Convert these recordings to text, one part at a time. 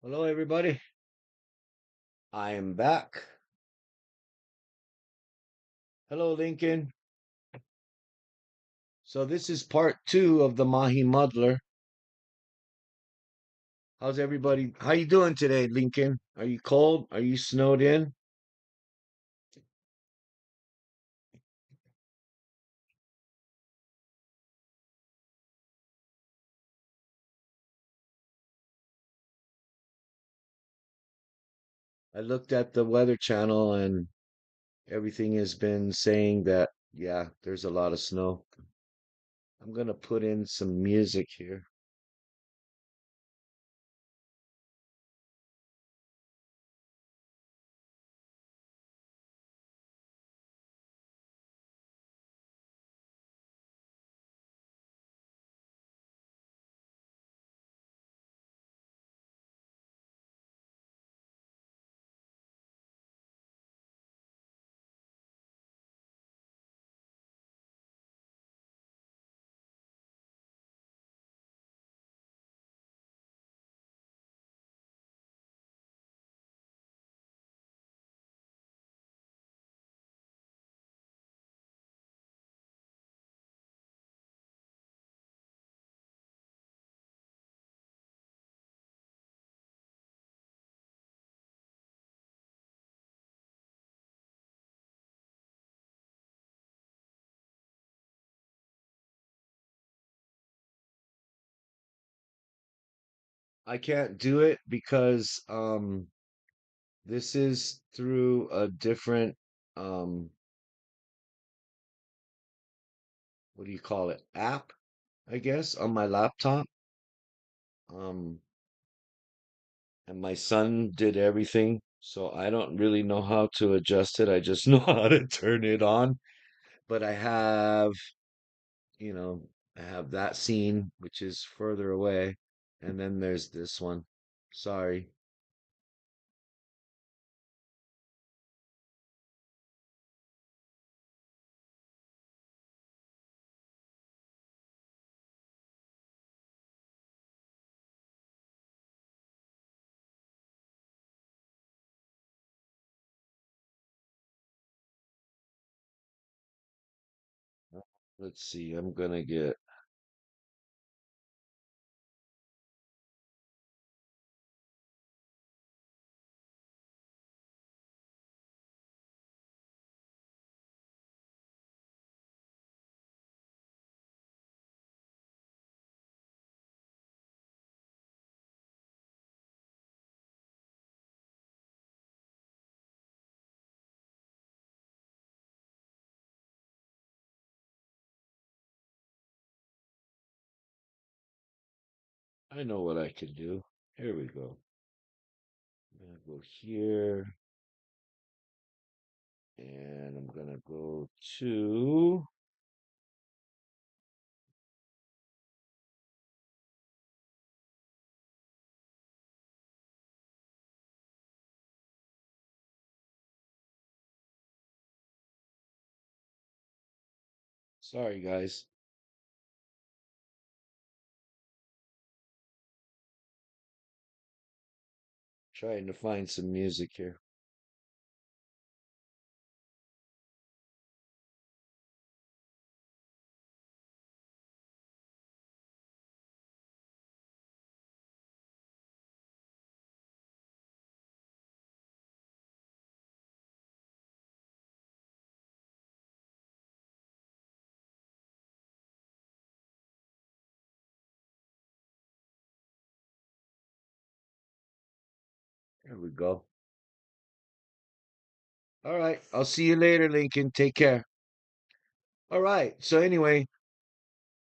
Hello, everybody. I am back. Hello, Lincoln. So this is part two of the Mahi muddler. How's everybody? How you doing today, Lincoln? Are you cold? Are you snowed in? I looked at the Weather Channel and everything has been saying that, yeah, there's a lot of snow. I'm gonna put in some music here. I can't do it because this is through a different what do you call it? App, I guess, on my laptop. Um and my son did everything, so I don't really know how to adjust it. I just know how to turn it on. But you know, I have that scene, which is further away, and then there's this one. Sorry. Let's see. I'm gonna get. I know what I can do. Here we go. I'm gonna go here, and I'm gonna go to. Sorry, guys. Trying to find some music here. There we go. All right. I'll see you later, Lincoln. Take care. All right. So anyway,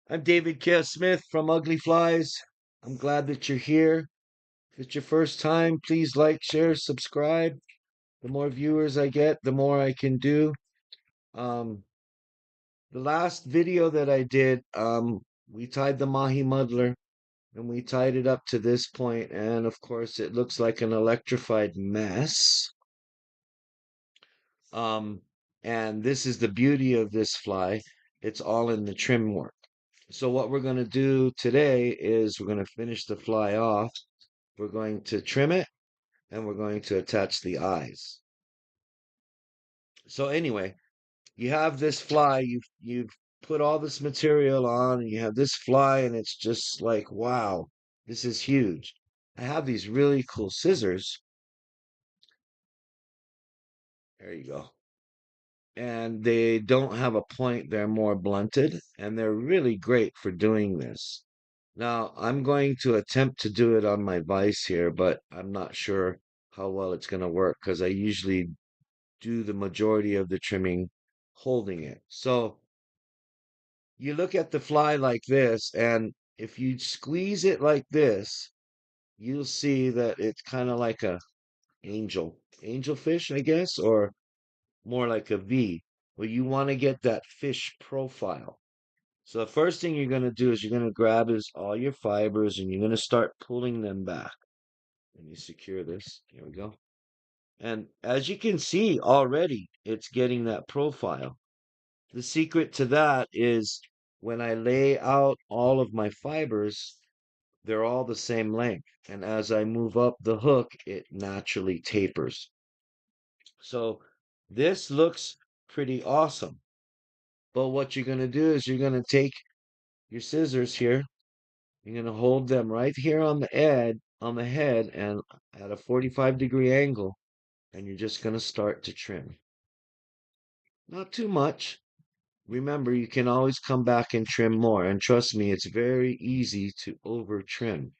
I'm David K. Smith from Ugly Flies. I'm glad that you're here. If it's your first time, please like, share, subscribe. The more viewers I get, the more I can do. Um, the last video that I did, we tied the Mahi muddler and we tied it up to this point, and of course it looks like an electrified mess. Um, and this is the beauty of this fly. It's all in the trim work. So what we're going to do today is we're going to finish the fly off. we're going to trim it, and we're going to attach the eyes. So anyway, you have this fly, you've put all this material on, and you have this fly, and it's just like, wow, this is huge. I have these really cool scissors. There you go. And they don't have a point, they're more blunted, and they're really great for doing this. Now, I'm going to attempt to do it on my vise here, but I'm not sure how well it's going to work because I usually do the majority of the trimming holding it. So you look at the fly like this, and if you squeeze it like this, you'll see that it's kind of like a angelfish, I guess, or more like a V. Well, you want to get that fish profile. So the first thing you're going to do is you're going to grab is all your fibers and you're going to start pulling them back. Let me secure this. Here we go. And as you can see already, it's getting that profile. The secret to that is when I lay out all of my fibers, they're all the same length. And as I move up the hook, it naturally tapers. So this looks pretty awesome. But what you're going to do is you're going to take your scissors here. You're going to hold them right here on the head, and at a 45-degree angle, and you're just going to start to trim. Not too much. Remember, you can always come back and trim more. And trust me, it's very easy to over trim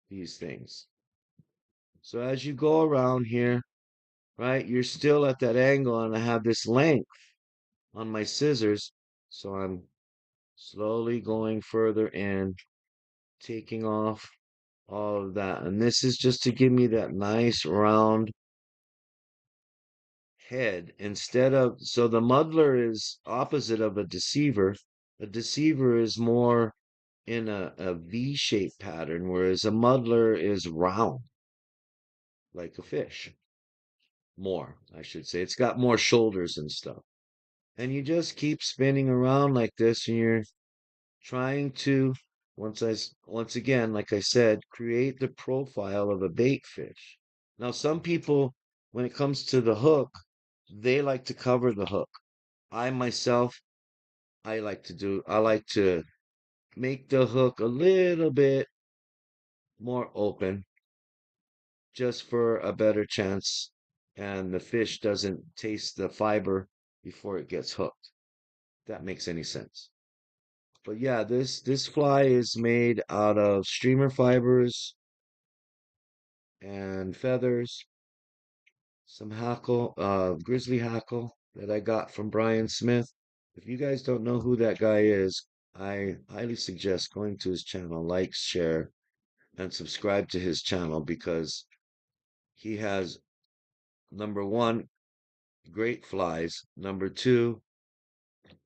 these things. So as you go around here, right, you're still at that angle, and I have this length on my scissors. So I'm slowly going further in, taking off all of that. And this is just to give me that nice round head instead of, so the muddler is opposite of a deceiver. A deceiver is more in a V-shaped pattern, whereas a muddler is round, like a fish. More, I should say. It's got more shoulders and stuff. And you just keep spinning around like this, and you're trying to, once again, like I said, create the profile of a bait fish. Now, some people, when it comes to the hook, they like to cover the hook. I myself, I like to make the hook a little bit more open just for a better chance and the fish doesn't taste the fiber before it gets hooked. If that makes any sense. But yeah, this fly is made out of streamer fibers and feathers, some hackle, grizzly hackle that I got from Brian Smith. If you guys don't know who that guy is, I highly suggest going to his channel, like, share, and subscribe to his channel because he has, number one, great flies. Number two,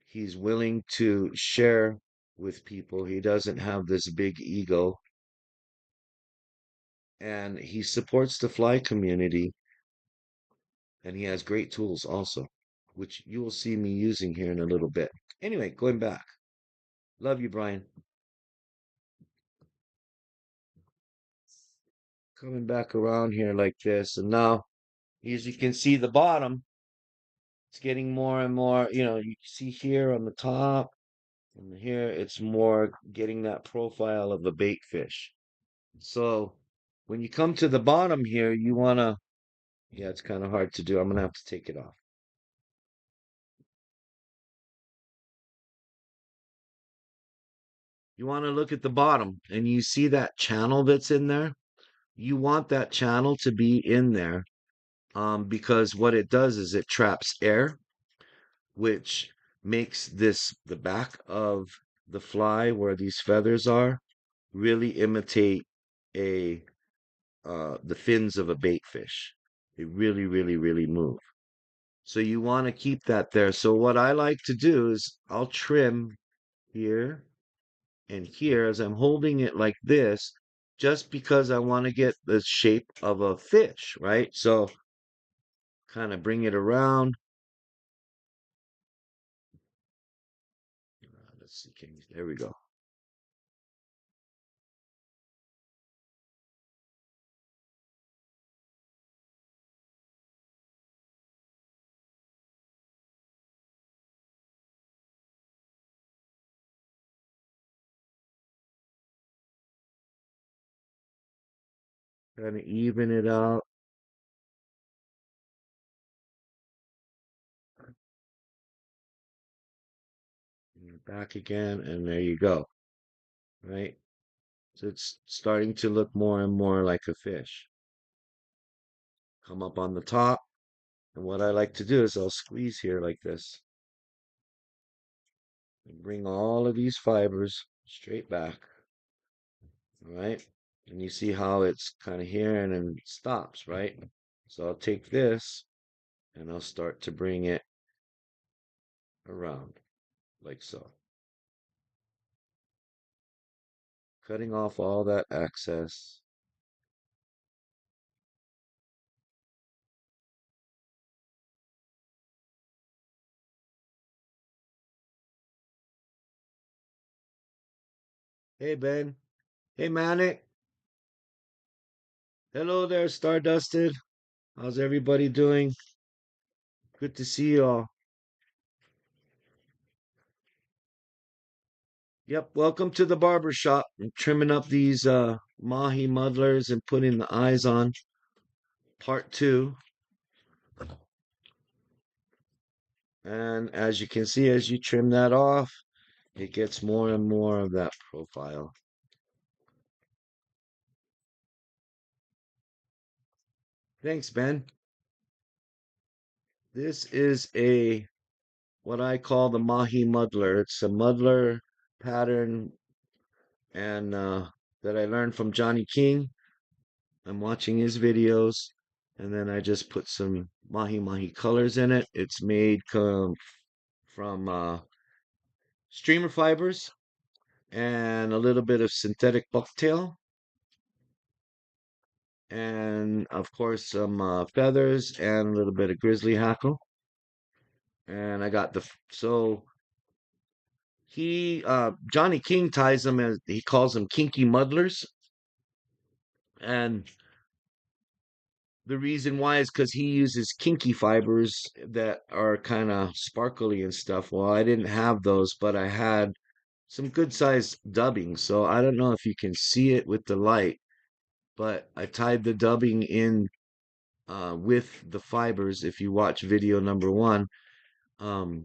he's willing to share with people. He doesn't have this big ego, and he supports the fly community, and he has great tools also, which you will see me using here in a little bit. Anyway, going back. Love you, Brian. Coming back around here like this, and now, as you can see, the bottom, it's getting more and more, you see here on the top, and here it's more getting that profile of a bait fish. So when you come to the bottom here, you want to, yeah, it's kind of hard to do. I'm going to have to take it off. You want to look at the bottom and you see that channel that's in there. You want that channel to be in there because what it does is it traps air, which makes the back of the fly where these feathers are really imitate a the fins of a bait fish. They really, really, really move. So you want to keep that there. So what I like to do is I'll trim here and here as I'm holding it like this, just because I want to get the shape of a fish, right? So kind of bring it around. Let's see, there we go. kind of even it out. And back again, and there you go, right? So it's starting to look more and more like a fish. Come up on the top, and what I like to do is I'll squeeze here like this and bring all of these fibers straight back, all right? And you see how it's kind of here and then stops, right? So I'll take this and I'll start to bring it around like so, cutting off all that excess. Hey, Ben. Hey, Manic. Hello there, Stardusted. How's everybody doing? Good to see you all. Yep, welcome to the barber shop. I'm trimming up these Mahi muddlers and putting the eyes on part two. And as you can see, as you trim that off, it gets more and more of that profile. Thanks, Ben. This is a what I call the Mahi muddler. It's a muddler pattern and that I learned from Johnny King. I'm watching his videos, and then I just put some Mahi Mahi colors in it. It's made from streamer fibers and a little bit of synthetic bucktail, and of course some feathers and a little bit of grizzly hackle. And I got so he Johnny King ties them as he calls them kinky muddlers, and the reason why is because he uses kinky fibers that are kind of sparkly and stuff. Well, I didn't have those, but I had some good sized dubbing. So I don't know if you can see it with the light, but I tied the dubbing in with the fibers. If you watch video number one, um,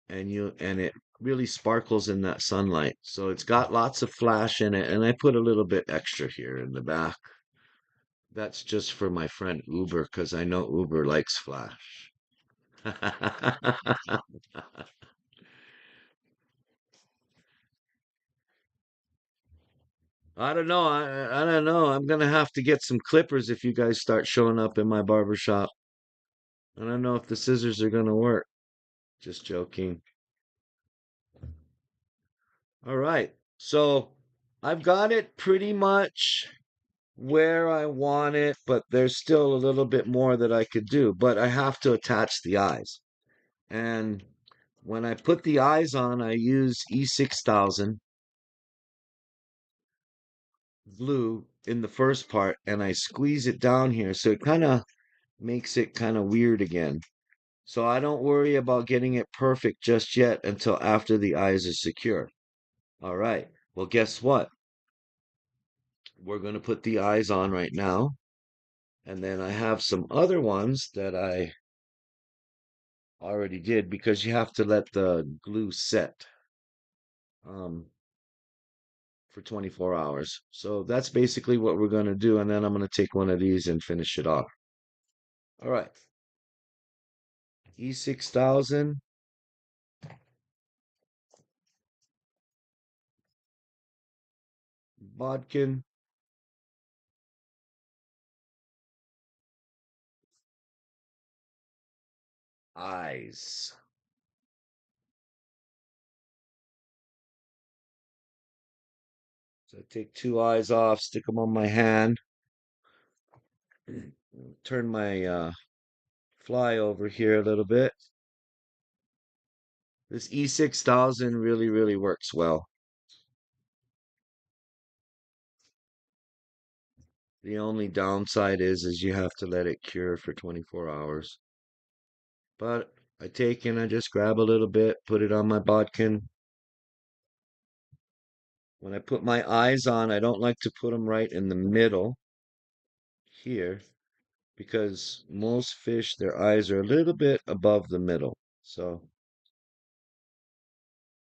and it really sparkles in that sunlight. So it's got lots of flash in it, and I put a little bit extra here in the back. That's just for my friend Uber because I know Uber likes flash. I don't know. I don't know. I'm gonna have to get some clippers if you guys start showing up in my barber shop. I don't know if the scissors are gonna work. Just joking. All right. So I've got it pretty much where I want it, but there's still a little bit more that I could do. But I have to attach the eyes. And when I put the eyes on, I use E6000 glue in the first part and I squeeze it down here. So it kind of makes it kind of weird again. So I don't worry about getting it perfect just yet until after the eyes are secure. All right. Well, guess what? We're going to put the eyes on right now. And then I have some other ones that I already did because you have to let the glue set um, for 24 hours. So that's basically what we're going to do. And then I'm going to take one of these and finish it off. All right. E6000 bodkin eyes. So I take two eyes off, stick them on my hand, turn my fly over here a little bit. This E6000 really, really works well. The only downside is you have to let it cure for 24 hours. But I take and I just grab a little bit, put it on my bodkin. When I put my eyes on, I don't like to put them right in the middle. here because most fish, their eyes are a little bit above the middle. So,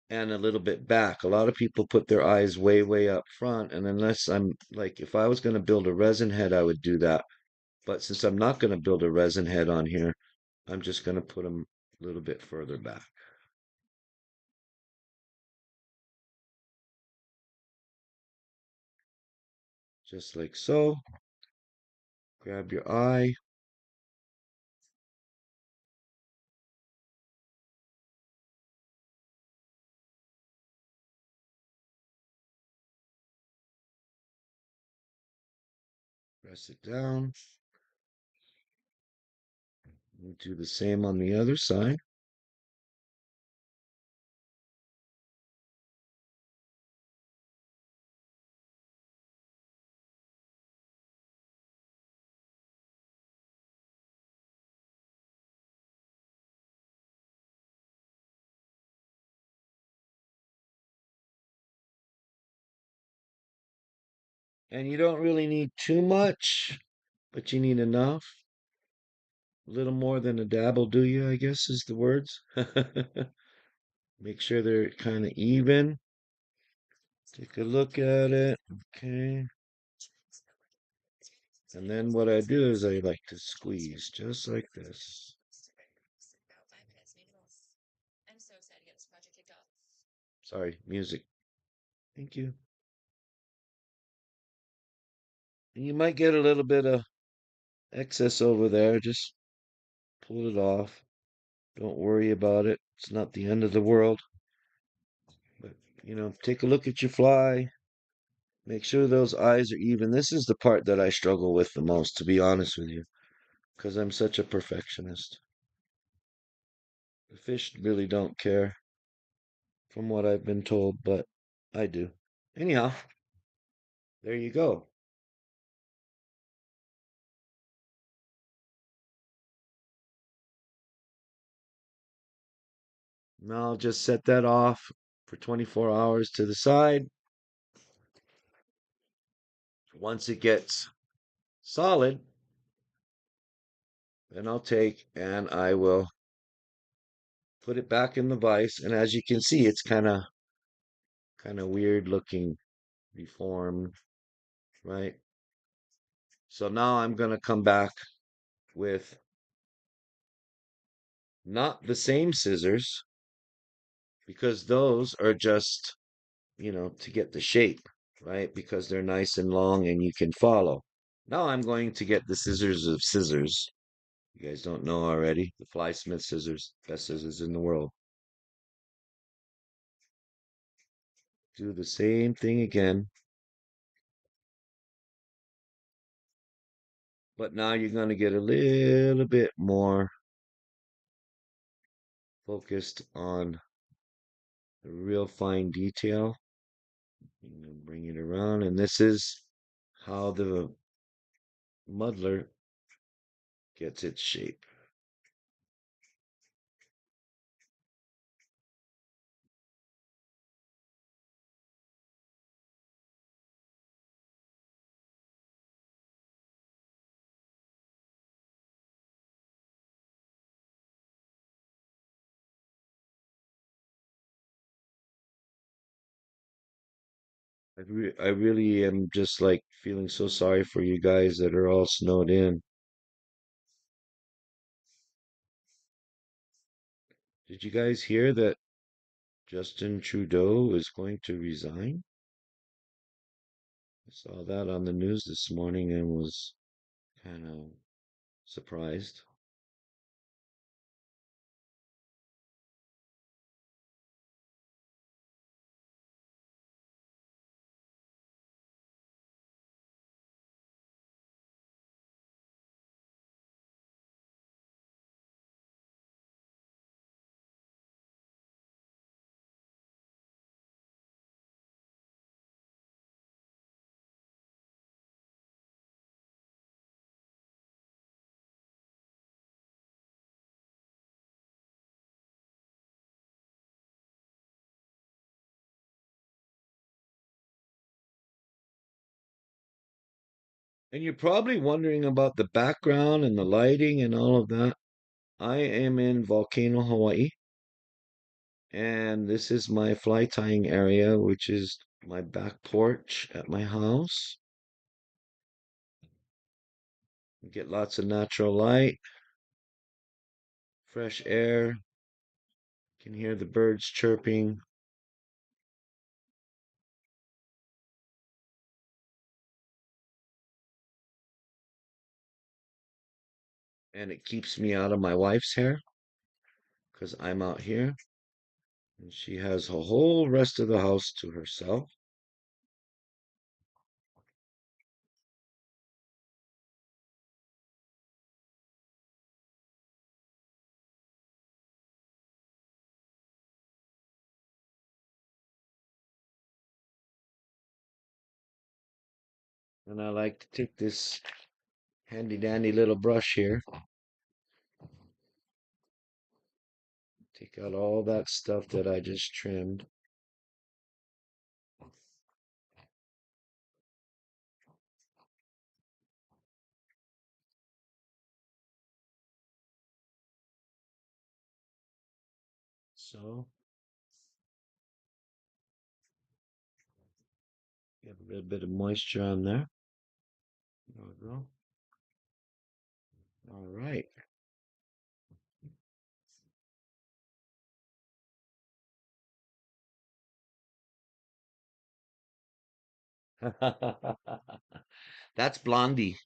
and a little bit back. A lot of people put their eyes way, way up front. And unless I'm like, if I was going to build a resin head, I would do that. But since I'm not going to build a resin head on here, I'm just going to put them a little bit further back. Just like so. Grab your eye. Press it down. We'll do the same on the other side. And you don't really need too much, but you need enough. A little more than a dab will do you, I guess is the words. Make sure they're kind of even. Take a look at it. Okay. And then what I do is I like to squeeze just like this. Sorry, music. Thank you. And you might get a little bit of excess over there. Just pull it off. Don't worry about it. It's not the end of the world. But, take a look at your fly. Make sure those eyes are even. This is the part that I struggle with the most, to be honest with you, because I'm such a perfectionist. The fish really don't care, from what I've been told, but I do. Anyhow, there you go. Now I'll just set that off for 24 hours to the side. Once it gets solid, then I'll take and I will put it back in the vise. And as you can see, it's kind of weird looking, deformed, right? So now I'm going to come back with not the same scissors because those are just, to get the shape, right? Because they're nice and long and you can follow. Now I'm going to get the scissors of scissors. You guys don't know already. The Fly Smith scissors, best scissors in the world. Do the same thing again. But now you're going to get a little bit more focused on the real fine detail. Bring it around, and this is how the muddler gets its shape. I really am just like feeling so sorry for you guys that are all snowed in. Did you guys hear that Justin Trudeau is going to resign? I saw that on the news this morning and was kind of surprised. And you're probably wondering about the background and the lighting and all of that. I am in Volcano, Hawaii, and this is my fly tying area, which is my back porch at my house. You get lots of natural light, fresh air. You can hear the birds chirping, and it keeps me out of my wife's hair because I'm out here, and she has a whole rest of the house to herself. And I like to take this handy dandy little brush here, take out all that stuff that I just trimmed. So, get a little bit of moisture on there. There we go. All right. That's Blondie.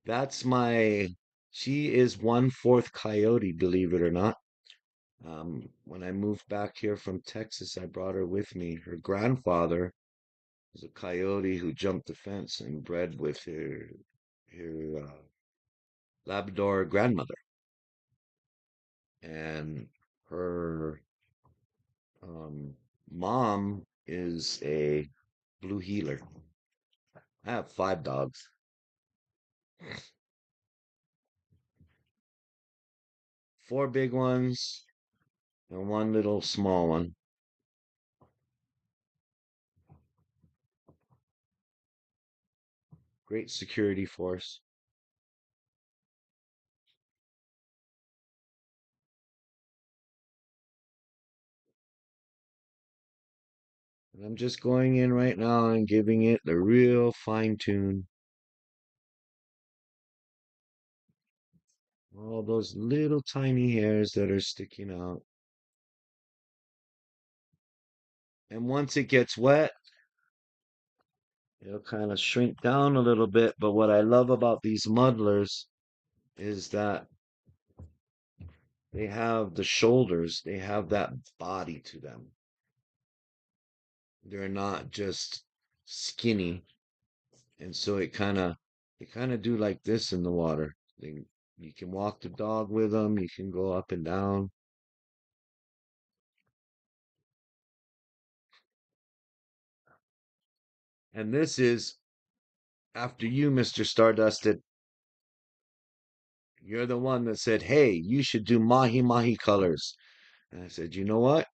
That's my, she is 1/4 coyote, believe it or not. When I moved back here from Texas, I brought her with me. Her grandfather was a coyote who jumped the fence and bred with her Labrador grandmother. And her um, mom is a blue heeler. I have 5 dogs. Four big ones and one little small one. Great security force. And I'm just going in right now and giving it the real fine tune. All those little tiny hairs that are sticking out. And once it gets wet, it'll kind of shrink down a little bit. But what I love about these muddlers is that they have the shoulders, they have that body to them. They're not just skinny. And so they kind of do like this in the water. You can walk the dog with them, you can go up and down. And this is after you, Mr. Stardust, you're the one that said, "Hey, you should do Mahi Mahi colors." And I said, "You know what?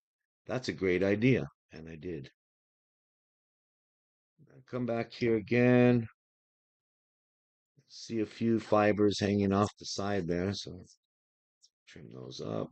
That's a great idea." And I did. I come back here again, see a few fibers hanging off the side there, so trim those up.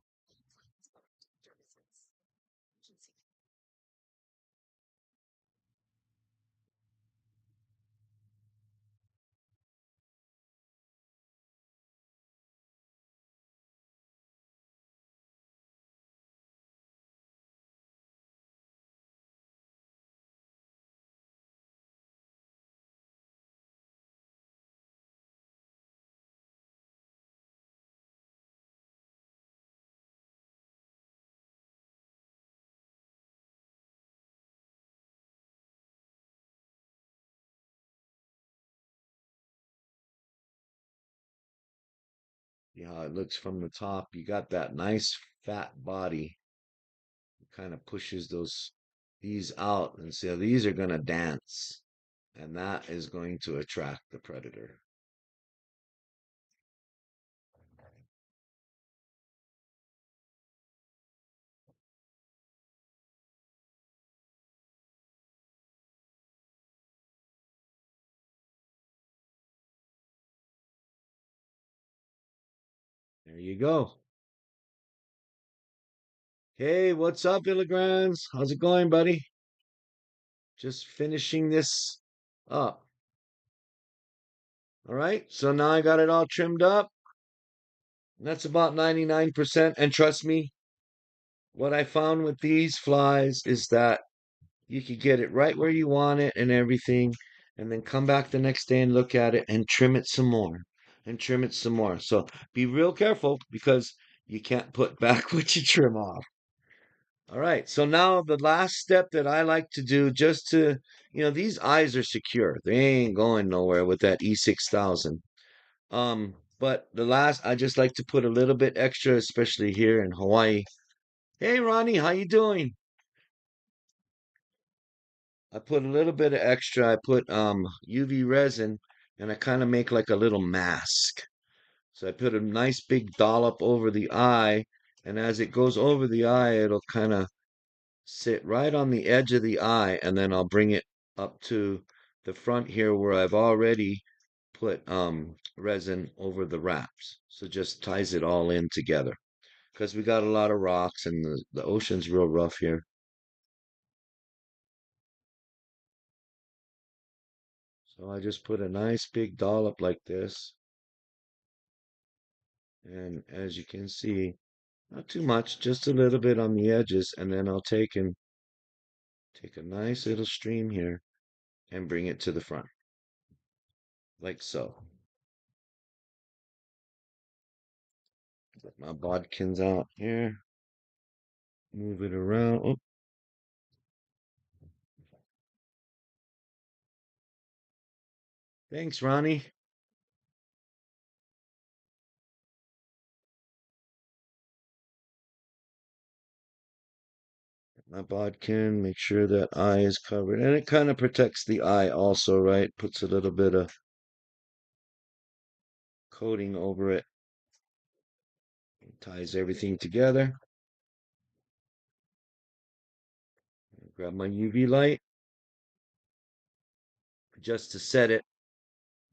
See how it looks from the top. You got that nice fat body. It kind of pushes these out, and so these are gonna dance, and that is going to attract the predator. There you go. Hey, what's up, Illigrans? How's it going, buddy? Just finishing this up. All right, so now I got it all trimmed up. That's about 99%. And trust me, what I found with these flies is that you could get it right where you want it and everything, and then come back the next day and look at it and trim it some more and trim it some more. So be real careful because you can't put back what you trim off. All right, so now the last step that I like to do just to, these eyes are secure. They ain't going nowhere with that E6000. But the last, I just like to put a little bit extra, especially here in Hawaii. Hey, Ronnie, how you doing? I put a little bit of extra. I put UV resin and I kind of make like a little mask. So I put a nice big dollop over the eye, and as it goes over the eye, it'll kind of sit right on the edge of the eye, and then I'll bring it up to the front here where I've already put resin over the wraps. So just ties it all in together because we got a lot of rocks and the ocean's real rough here. So I just put a nice big dollop like this. And as you can see, not too much, just a little bit on the edges. And then I'll take a nice little stream here and bring it to the front, like so. Get my bodkins out here, move it around. Oh, thanks, Ronnie. My bodkin, make sure that eye is covered. And it kind of protects the eye also, right? Puts a little bit of coating over it, ties everything together. Grab my UV light just to set it.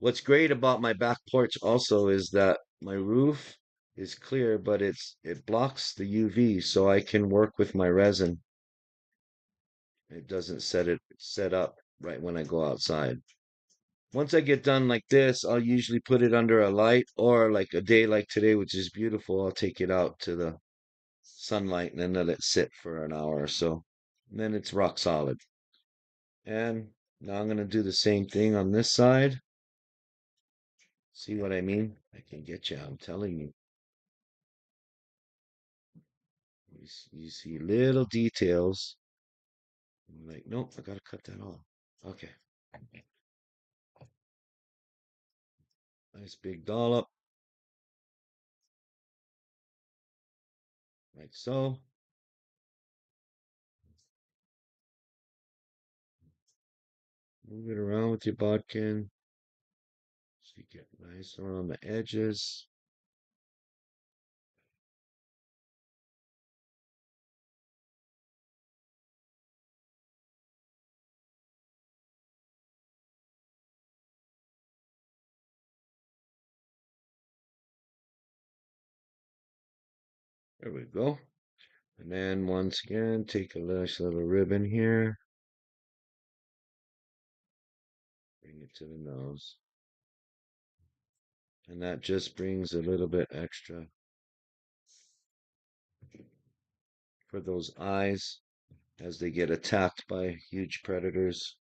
What's great about my back porch also is that my roof is clear, but it blocks the UV so I can work with my resin. It doesn't set up right when I go outside. Once I get done like this, I'll usually put it under a light or like a day like today, which is beautiful, I'll take it out to the sunlight and then let it sit for an hour or so. And then it's rock solid. And now I'm going to do the same thing on this side. See what I mean? I can get you, I'm telling you. You see little details. I'm like, nope, I gotta cut that off. Okay. Nice big dollop, like so. Move it around with your bodkin so you get nice around the edges. There we go. And then once again, take a nice little ribbon here, bring it to the nose. And that just brings a little bit extra for those eyes as they get attacked by huge predators.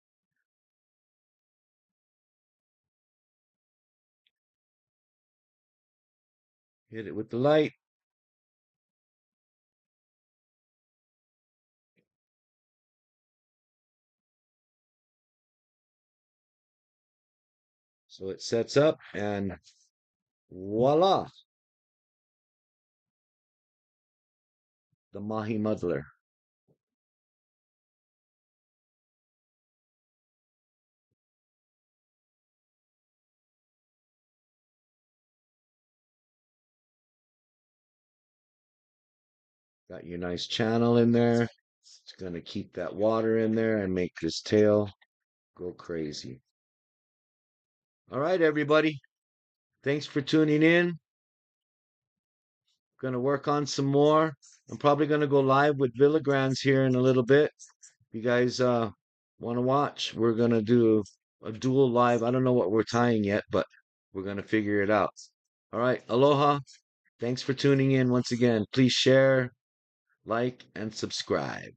Hit it with the light. So it sets up and voila, the Mahi muddler. Got your nice channel in there. It's going to keep that water in there and make this tail go crazy. All right, everybody. Thanks for tuning in. Gonna work on some more. I'm probably gonna go live with Villagrans here in a little bit. If you guys want to watch, we're gonna do a dual live. I don't know what we're tying yet, but we're gonna figure it out. All right, aloha. Thanks for tuning in once again. Please share, like, and subscribe.